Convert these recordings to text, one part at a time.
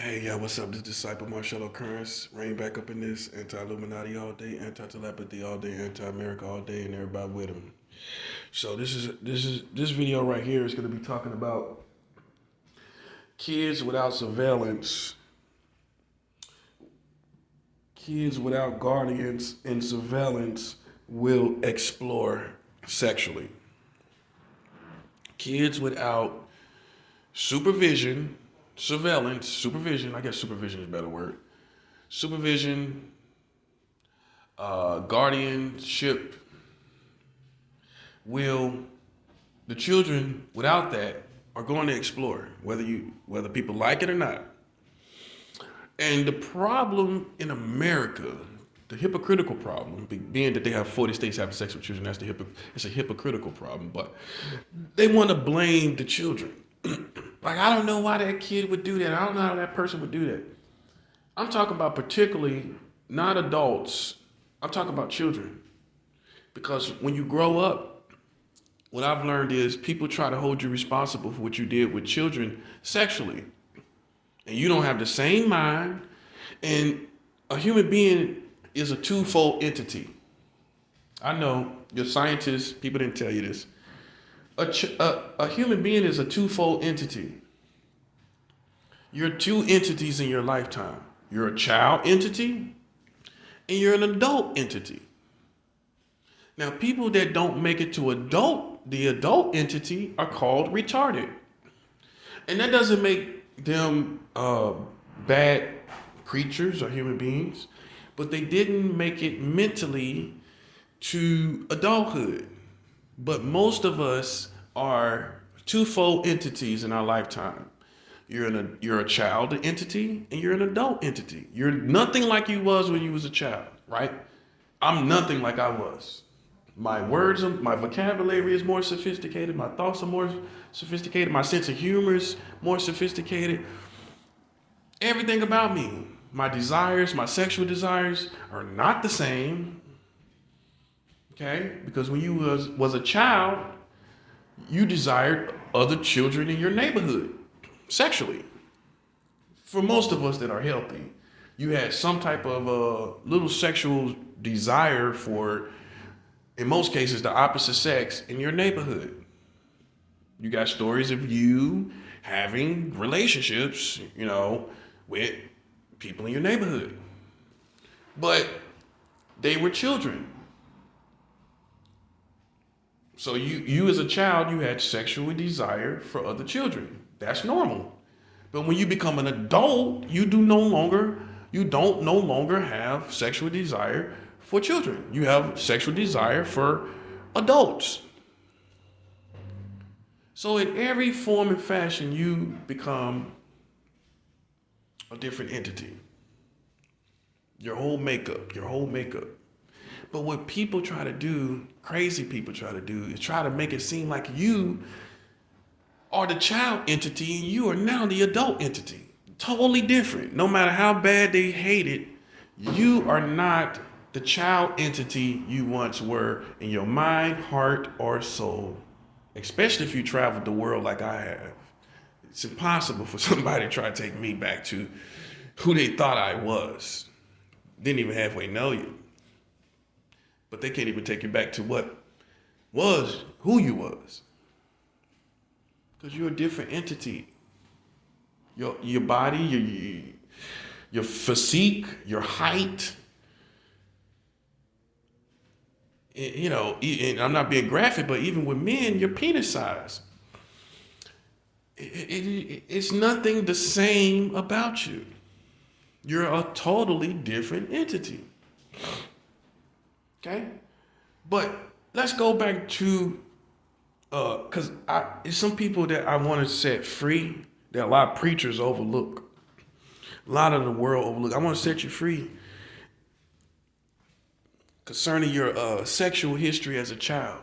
Hey, yeah, what's up? This Disciple Marshall Occurrence. Rain back up in this. Anti-Illuminati all day, anti-telepathy all day, anti-America all day, and everybody with them. So this video right here is going to be talking about kids without surveillance, kids without guardians and surveillance will explore sexually. Kids without supervision, supervision. I guess supervision is a better word. Supervision, guardianship will the children without that are going to explore whether people like it or not. And the problem in America, the hypocritical problem, being that they have 40 states having sex with children, it's a hypocritical problem. But they want to blame the children. Like, I don't know why that kid would do that. I don't know how that person would do that. I'm talking about particularly not adults. I'm talking about children. Because when you grow up, what I've learned is people try to hold you responsible for what you did with children sexually. And you don't have the same mind. And a human being is a twofold entity. I know your scientists, people didn't tell you this. A human being is a twofold entity. You're two entities in your lifetime. You're a child entity and you're an adult entity. Now, people that don't make it to the adult entity are called retarded. And that doesn't make them bad creatures or human beings, but they didn't make it mentally to adulthood. But most of us are twofold entities in our lifetime. You're a child entity and you're an adult entity. You're nothing like you was when you was a child, right? I'm nothing like I was. My words, my vocabulary is more sophisticated. My thoughts are more sophisticated. My sense of humor is more sophisticated. Everything about me, my desires, my sexual desires are not the same. Okay? Because when you was a child, you desired other children in your neighborhood sexually. For most of us that are healthy, you had some type of little sexual desire for, in most cases, the opposite sex in your neighborhood. You got stories of you having relationships, with people in your neighborhood. But they were children. So you as a child, you had sexual desire for other children. That's normal. But when you become an adult, you don't no longer have sexual desire for children. You have sexual desire for adults. So in every form and fashion, you become a different entity. Your whole makeup. But what people try to do, crazy people try to do, is try to make it seem like you are the child entity and you are now the adult entity. Totally different. No matter how bad they hate it, you are not the child entity you once were in your mind, heart, or soul. Especially if you traveled the world like I have. It's impossible for somebody to try to take me back to who they thought I was. Didn't even halfway know you. But they can't even take you back to who you was. Because you're a different entity. Your body, your physique, your height. And I'm not being graphic, but even with men, your penis size. It's nothing the same about you. You're a totally different entity. Okay? But let's go back to, because it's some people that I want to set free that a lot of preachers overlook. A lot of the world overlook. I want to set you free concerning your sexual history as a child.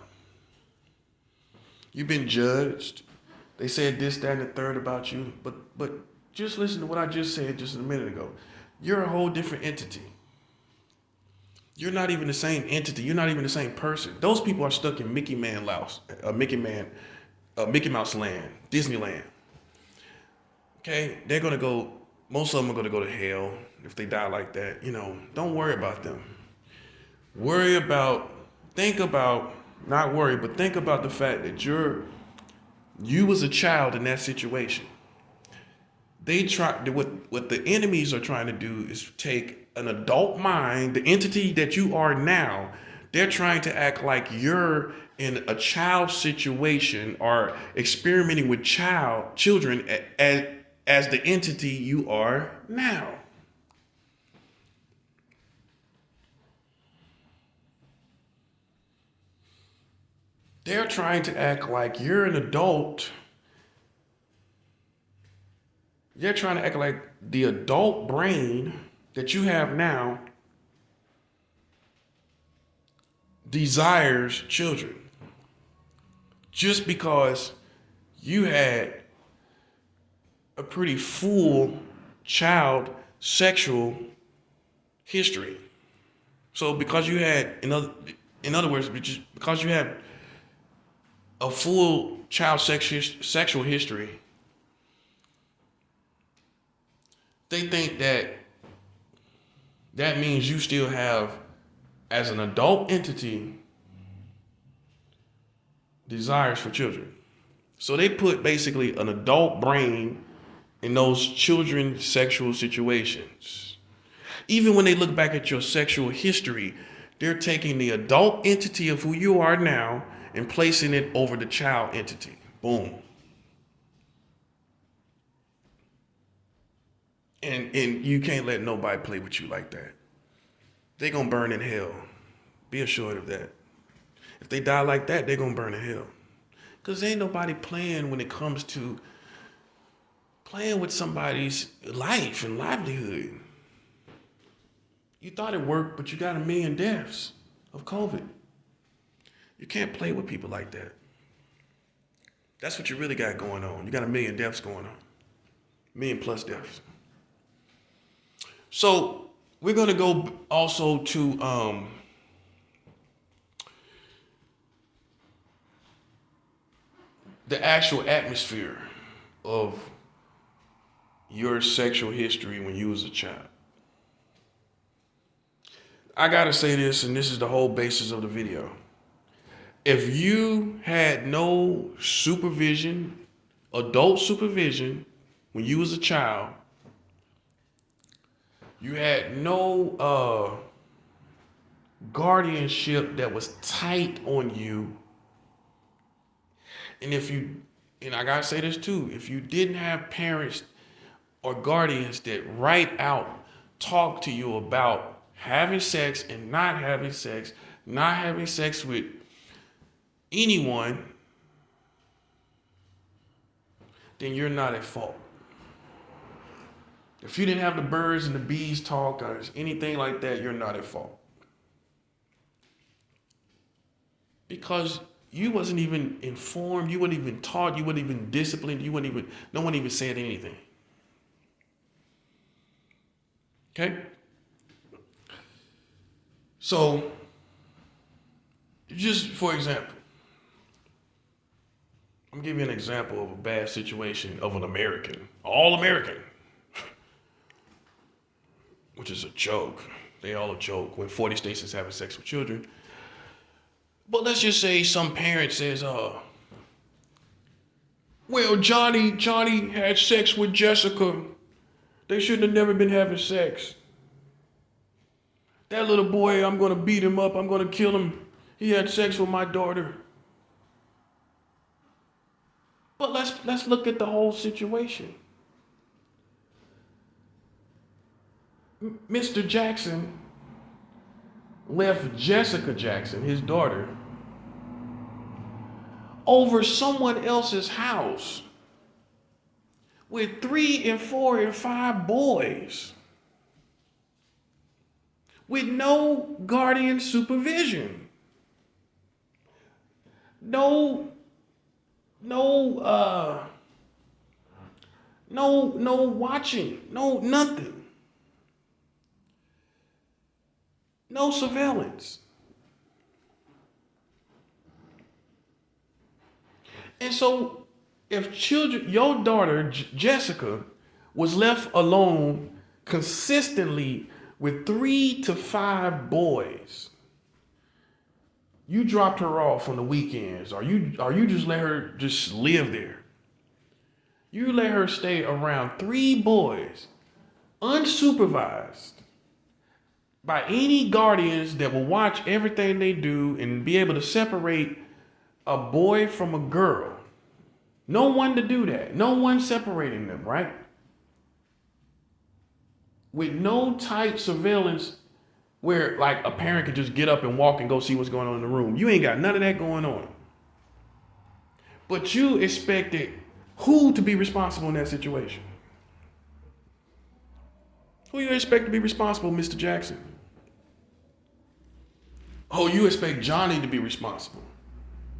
You've been judged. They said this, that, and the third about you. But just listen to what I just said just a minute ago. You're a whole different entity. You're not even the same entity. You're not even the same person. Those people are stuck in Mickey Mouse land, Disneyland. Okay, they're gonna go Most of them are going to go to hell if they die like that. Don't worry about them. Worry about, think about, not worry, but think about the fact that you was a child in that situation. They try what the enemies are trying to do is take an adult mind, the entity that you are now. They're trying to act like you're in a child situation or experimenting with children as the entity you are now. They're trying to act like you're an adult. They're trying to act like the adult brain that you have now desires children. Just because you had a pretty full child sexual history. So because you had, in other words, because you had a full child sexual history, they think that means you still have, as an adult entity, desires for children. So they put basically an adult brain in those children sexual situations. Even when they look back at your sexual history, they're taking the adult entity of who you are now and placing it over the child entity. Boom. And you can't let nobody play with you like that. They're going to burn in hell. Be assured of that. If they die like that, they're going to burn in hell. Because ain't nobody playing when it comes to playing with somebody's life and livelihood. You thought it worked, but you got 1 million deaths of COVID. You can't play with people like that. That's what you really got going on. You got 1 million deaths going on. 1 million+ deaths. So we're going to go also to the actual atmosphere of your sexual history when you was a child. I gotta say this, and this is the whole basis of the video. If you had no supervision, adult supervision, when you was a child, you had no guardianship that was tight on you, and I gotta say this too, if you didn't have parents or guardians that right out talk to you about having sex and not having sex with anyone, then you're not at fault. If you didn't have the birds and the bees talk or anything like that, you're not at fault. Because you wasn't even informed, you weren't even taught, you weren't even disciplined, no one even said anything. Okay? So, just for example, I'm gonna give you an example of a bad situation of an American, all American, which is a joke. They all a joke when 40 states is having sex with children. But let's just say some parent says, well, Johnny had sex with Jessica. They shouldn't have never been having sex. That little boy, I'm gonna beat him up, I'm gonna kill him. He had sex with my daughter. But let's look at the whole situation. Mr. Jackson left Jessica Jackson, his daughter, over someone else's house with 3 and 4 and 5 boys with no guardian supervision. No watching, no nothing. No surveillance. And so if your daughter, Jessica, was left alone consistently with 3 to 5 boys, you dropped her off on the weekends, or you just let her just live there. You let her stay around 3 boys, unsupervised, by any guardians that will watch everything they do and be able to separate a boy from a girl. No one to do that. No one separating them, right? With no tight surveillance where like a parent could just get up and walk and go see what's going on in the room. You ain't got none of that going on. But you expected who to be responsible in that situation? Who you expect to be responsible, Mr. Jackson? Oh, you expect Johnny to be responsible.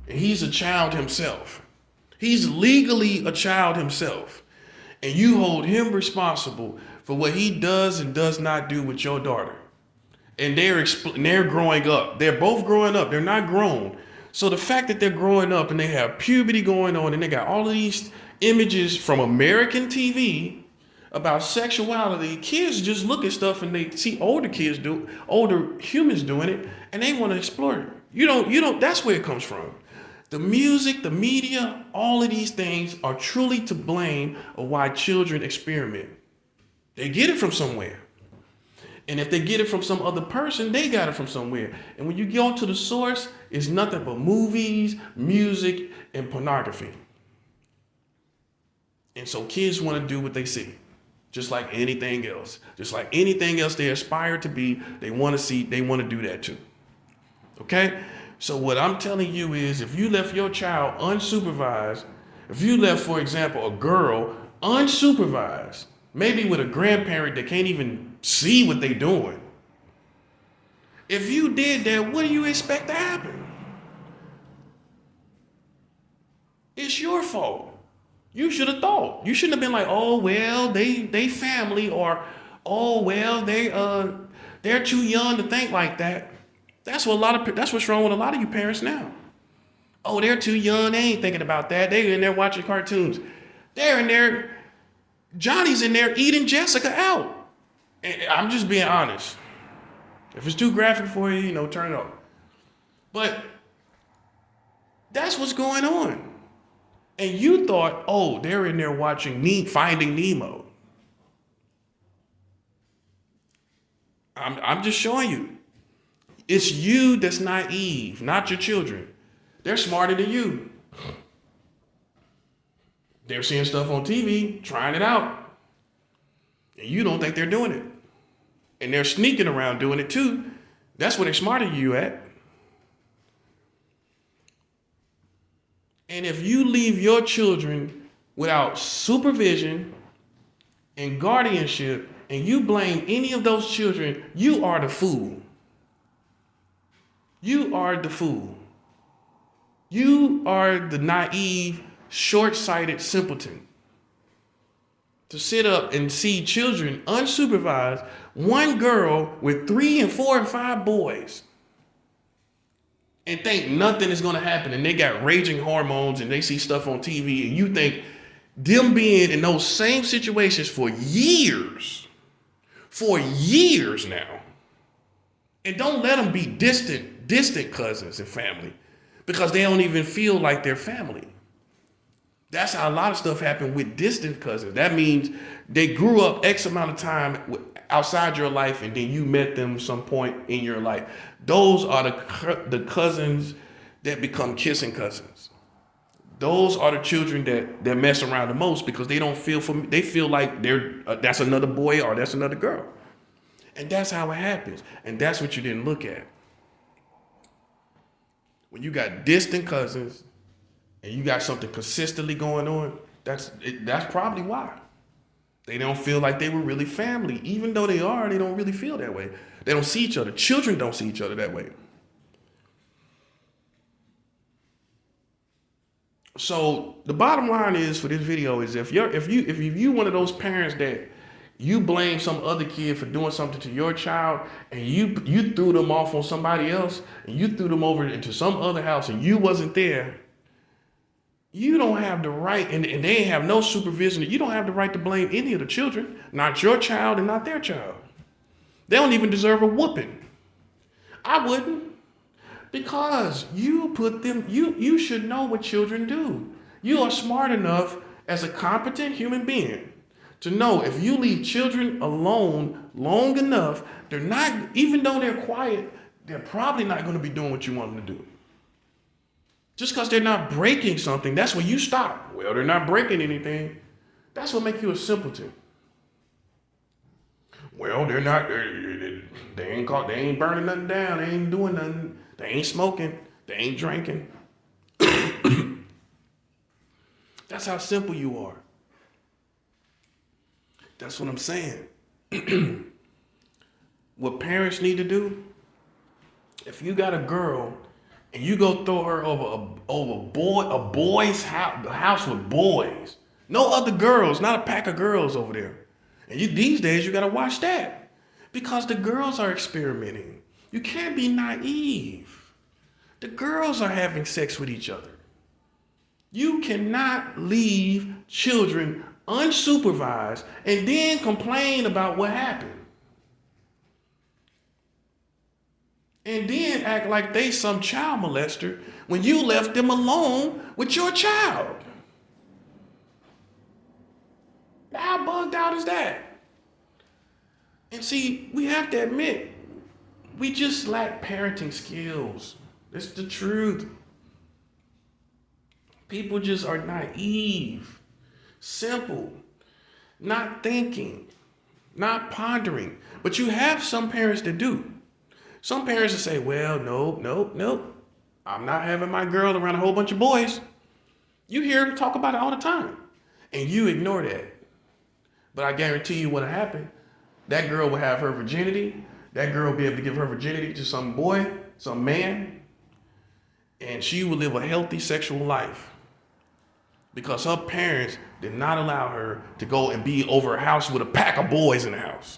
And he's a child himself. He's legally a child himself. And you hold him responsible for what he does and does not do with your daughter. And they're growing up. They're both growing up. They're not grown. So the fact that they're growing up and they have puberty going on and they got all of these images from American TV about sexuality, kids just look at stuff and they see older humans doing it, and they want to explore it. You don't, that's where it comes from. The music, the media, all of these things are truly to blame of why children experiment. They get it from somewhere. And if they get it from some other person, they got it from somewhere. And when you go to the source, it's nothing but movies, music, and pornography. And so kids want to do what they see, just like anything else. Just like anything else they aspire to be, they want to see, they want to do that too. Okay? So what I'm telling you is, if you left your child unsupervised, if you left, for example, a girl unsupervised, maybe with a grandparent that can't even see what they're doing. If you did that, what do you expect to happen? It's your fault. You should have thought. You shouldn't have been like, oh well, they family, or oh well, they're too young to think like that. That's what's wrong with a lot of you parents now. Oh, they're too young. They ain't thinking about that. They're in there watching cartoons. They're in there. Johnny's in there eating Jessica out. And I'm just being honest. If it's too graphic for you, turn it off. But that's what's going on. And you thought, oh, they're in there watching Finding Nemo. I'm just showing you. It's you that's naive, not your children. They're smarter than you. They're seeing stuff on TV, trying it out. And you don't think they're doing it. And they're sneaking around doing it too. That's where they're smarter than you at. And if you leave your children without supervision and guardianship, and you blame any of those children, you are the fool. You are the fool. You are the naive, short-sighted simpleton. To sit up and see children unsupervised, one girl with 3 and 4 and 5 boys, and think nothing is going to happen, and they got raging hormones and they see stuff on TV, and you think them being in those same situations for years now, and don't let them be distant cousins and family, because they don't even feel like they're family. That's how a lot of stuff happened with distant cousins. That means they grew up X amount of time outside your life, and then you met them some point in your life. Those are the cousins that become kissing cousins. Those are the children that mess around the most, because they don't feel they feel like that's another boy or that's another girl. And that's how it happens. And that's what you didn't look at. When you got distant cousins and you got something consistently going on, that's probably why. They don't feel like they were really family. Even though they are, they don't really feel that way. They don't see each other. Children don't see each other that way. So the bottom line is for this video is, if you one of those parents that you blame some other kid for doing something to your child, and you threw them off on somebody else, and you threw them over into some other house and you wasn't there, You don't have the right, and they have no supervision. You don't have the right to blame any of the children, not your child and not their child. They don't even deserve a whooping. I wouldn't, because you put them, you should know what children do. You are smart enough as a competent human being to know if you leave children alone long enough, they're not, even though they're quiet, they're probably not going to be doing what you want them to do. Just because they're not breaking something, that's when you stop. Well, they're not breaking anything. That's what makes you a simpleton. Well, they're not, they ain't burning nothing down. They ain't doing nothing. They ain't smoking. They ain't drinking. That's how simple you are. That's what I'm saying. What parents need to do, if you got a girl and you go throw her over a boy's house, a house with boys, no other girls, not a pack of girls over there. And these days you gotta watch that, because the girls are experimenting. You can't be naive. The girls are having sex with each other. You cannot leave children unsupervised and then complain about what happened. And then act like they some child molester when you left them alone with your child. How bugged out is that? And see, we have to admit, we just lack parenting skills. It's the truth. People just are naive, simple, not thinking, not pondering. But you have some parents that do. Some parents that say, well, nope. I'm not having my girl around a whole bunch of boys. You hear them talk about it all the time. And you ignore that. But I guarantee you what'll happen. That girl will have her virginity. That girl will be able to give her virginity to some boy, some man. And she will live a healthy sexual life. Because her parents did not allow her to go and be over a house with a pack of boys in the house.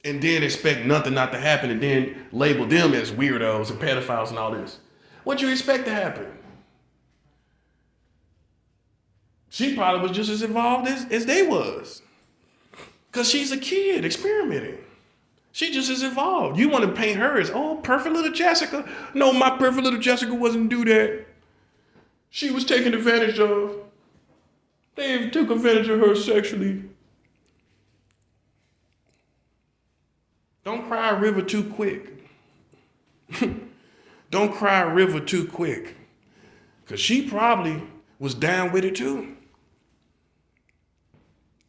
And then expect nothing not to happen and then label them as weirdos and pedophiles and all this. What you expect to happen? She probably was just as involved as they was. Because she's a kid experimenting. She just as involved. You want to paint her as, oh, perfect little Jessica. No, my perfect little Jessica wasn't do that. She was taken advantage of. They took advantage of her sexually. Don't cry a river too quick. Don't cry a river too quick. Because she probably was down with it too.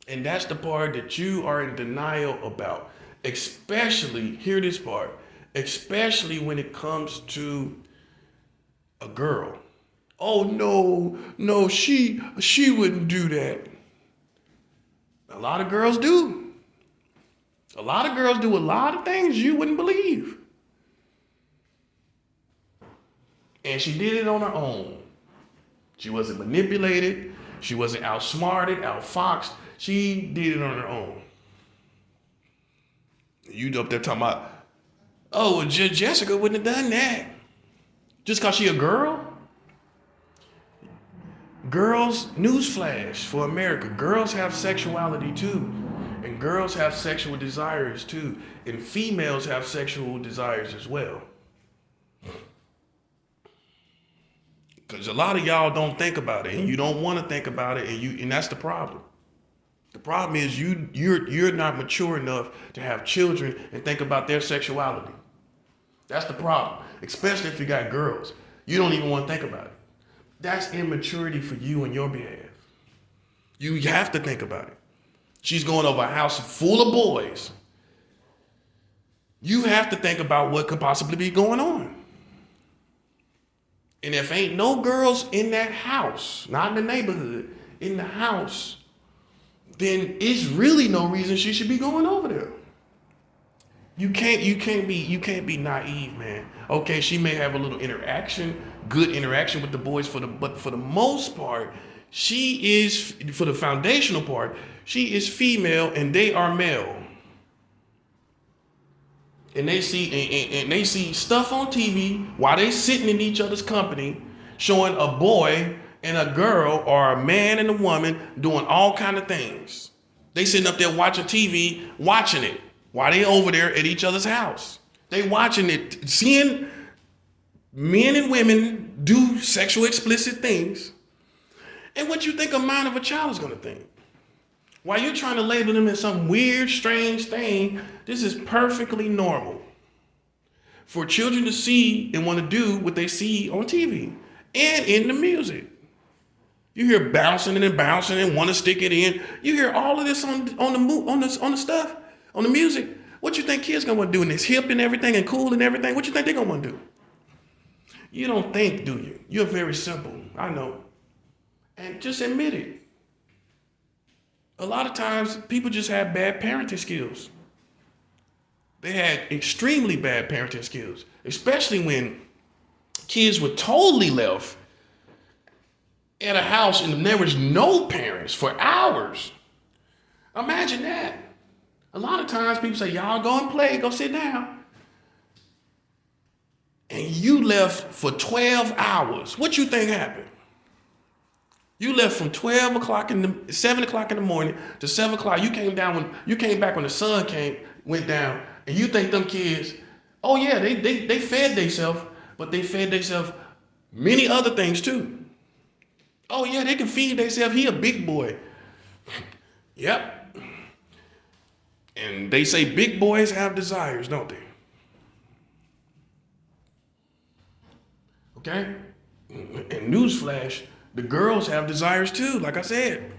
And that's the part that you are in denial about. Especially, hear this part, especially when it comes to a girl. Oh, no, she wouldn't do that. A lot of girls do. A lot of girls do a lot of things you wouldn't believe. And she did it on her own. She wasn't manipulated. She wasn't outsmarted, outfoxed. She did it on her own. You up there talking about, oh, well, Jessica wouldn't have done that. Just because she a girl? Girls, newsflash for America, girls have sexuality too. And girls have sexual desires too. And females have sexual desires as well. Because a lot of y'all don't think about it, and you don't want to think about it, and that's the problem. The problem is you're not mature enough to have children and think about their sexuality. That's the problem, especially if you got girls. You don't even want to think about it. That's immaturity for you and your behalf. You have to think about it. She's going over a house full of boys. You have to think about what could possibly be going on. And if ain't no girls in that house, not in the neighborhood, in the house, then it's really no reason she should be going over there. You can't be naive, man. Okay, she may have a little interaction, good interaction with the boys, but for the most part, she is, for the foundational part, she is female and they are male. And they see stuff on TV while they sitting in each other's company. showing a boy and a girl or a man and a woman doing all kind of things. They sitting up there watching TV, watching it while they over there at each other's house. They watching it, seeing men and women do sexual explicit things. And what you think a mind of a child is going to think? While you're trying to label them as some weird, strange thing, this is perfectly normal for children to see and want to do what they see on TV and in the music. You hear bouncing and want to stick it in. You hear all of this on the stuff, on the music. What you think kids gonna want to do? And it's hip and everything and cool and everything. What you think they gonna want to do? You don't think, do you? You're very simple. I know. And just admit it. A lot of times people just have bad parenting skills. They had extremely bad parenting skills, especially when kids were totally left at a house and there was no parents for hours. Imagine that. A lot of times people say, y'all go and play, go sit down. And you left for 12 hours. What you think happened? You left from 7 o'clock in the morning to 7 o'clock. You came back when the sun went down, and you think them kids, oh yeah, they fed themselves, but they fed themselves many other things too. Oh yeah, they can feed themselves. He a big boy. Yep. And they say big boys have desires, don't they? Okay? And newsflash, the girls have desires too, like I said.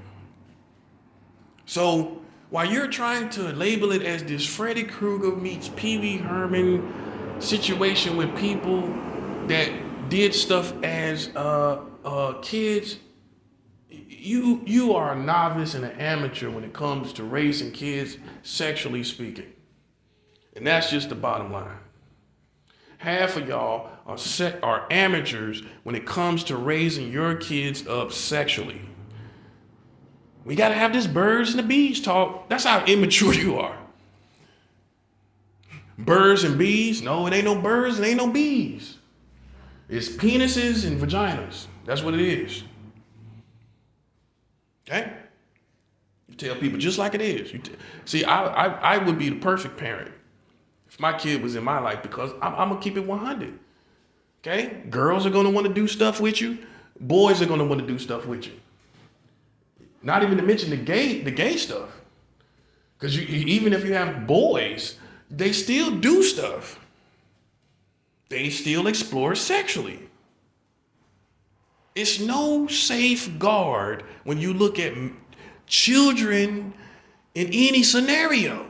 So while you're trying to label it as this Freddy Krueger meets Pee Wee Herman situation with people that did stuff as kids, you are a novice and an amateur when it comes to raising kids, sexually speaking. And that's just the bottom line. Half of y'all are amateurs when it comes to raising your kids up sexually. We got to have this birds and the bees talk. That's how immature you are. Birds and bees? No, it ain't no birds and ain't no bees. It's penises and vaginas. That's what it is. Okay? You tell people just like it is. See, I would be the perfect parent if my kid was in my life, because I'm going to keep it 100. Okay? Girls are going to want to do stuff with you. Boys are going to want to do stuff with you. Not even to mention the gay stuff. Because even if you have boys, they still do stuff. They still explore sexually. It's no safeguard when you look at children in any scenario.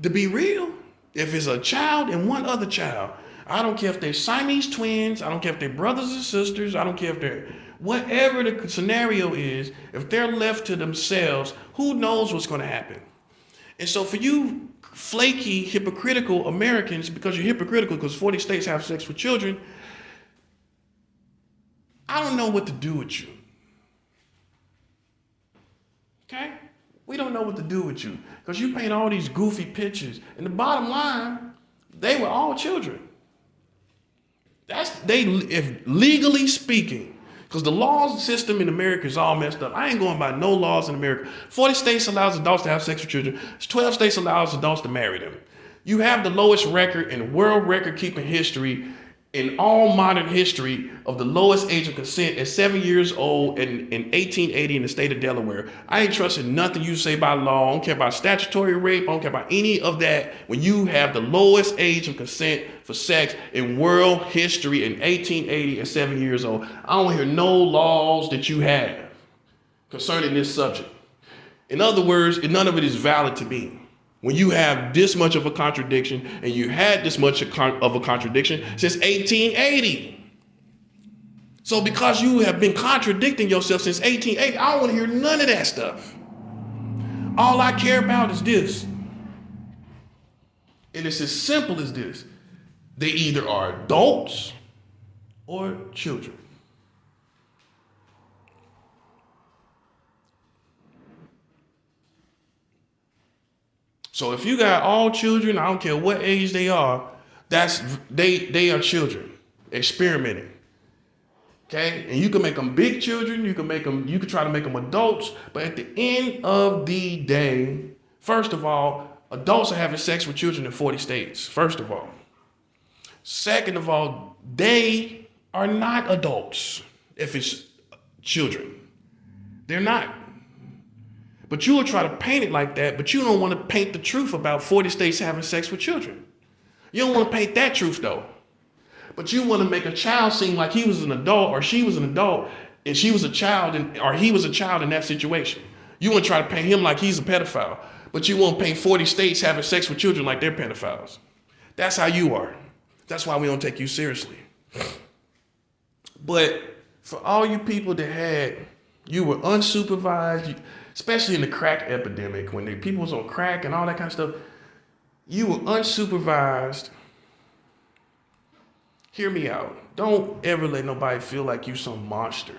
To be real, if it's a child and one other child, I don't care if they're Siamese twins, I don't care if they're brothers and sisters, I don't care if they're whatever the scenario is, if they're left to themselves, who knows what's going to happen? And so for you flaky, hypocritical Americans, because you're hypocritical because 40 states have sex with children, I don't know what to do with you. Okay? We don't know what to do with you because you paint all these goofy pictures. And the bottom line, they were all children. If legally speaking, because the law system in America is all messed up. I ain't going by no laws in America. 40 states allows adults to have sex with children. 12 states allows adults to marry them. You have the lowest record in world record keeping history in all modern history of the lowest age of consent at 7 years old in 1880 in the state of Delaware. I ain't trusting nothing you say by law. I don't care about statutory rape. I don't care about any of that. When you have the lowest age of consent for sex in world history in 1880 at 7 years old, I don't hear no laws that you have concerning this subject. In other words, none of it is valid to me. When you have this much of a contradiction, and you had this much of a contradiction since 1880. So because you have been contradicting yourself since 1880, I don't want to hear none of that stuff. All I care about is this. And it's as simple as this. They either are adults or children. So if you got all children, I don't care what age they are, they are children experimenting. Okay, and you can make them big children. You can try to make them adults. But at the end of the day, first of all, adults are having sex with children in 40 states. First of all. Second of all, they are not adults if it's children. They're not. But you will try to paint it like that, but you don't want to paint the truth about 40 states having sex with children. You don't want to paint that truth though. But you want to make a child seem like he was an adult or she was an adult and she was a child or he was a child in that situation. You want to try to paint him like he's a pedophile, but you want to paint 40 states having sex with children like they're pedophiles. That's how you are. That's why we don't take you seriously. But for all you people that you were unsupervised, especially in the crack epidemic, when the people was on crack and all that kind of stuff, you were unsupervised. Hear me out. Don't ever let nobody feel like you some monster.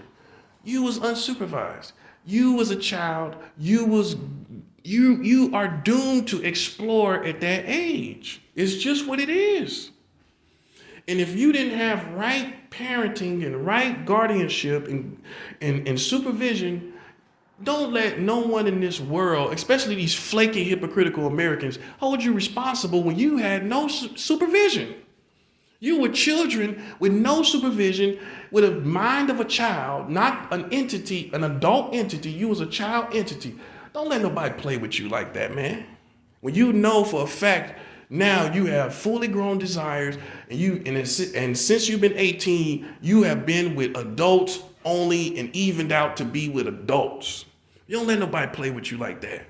You was unsupervised. You was a child. You are doomed to explore at that age. It's just what it is. And if you didn't have right parenting and right guardianship and supervision, don't let no one in this world, especially these flaky, hypocritical Americans, hold you responsible when you had no supervision. You were children with no supervision, with a mind of a child, not an entity, an adult entity. You was a child entity. Don't let nobody play with you like that, man. When you know for a fact now you have fully grown desires, and since you've been 18, you have been with adults only and evened out to be with adults. You don't let nobody play with you like that.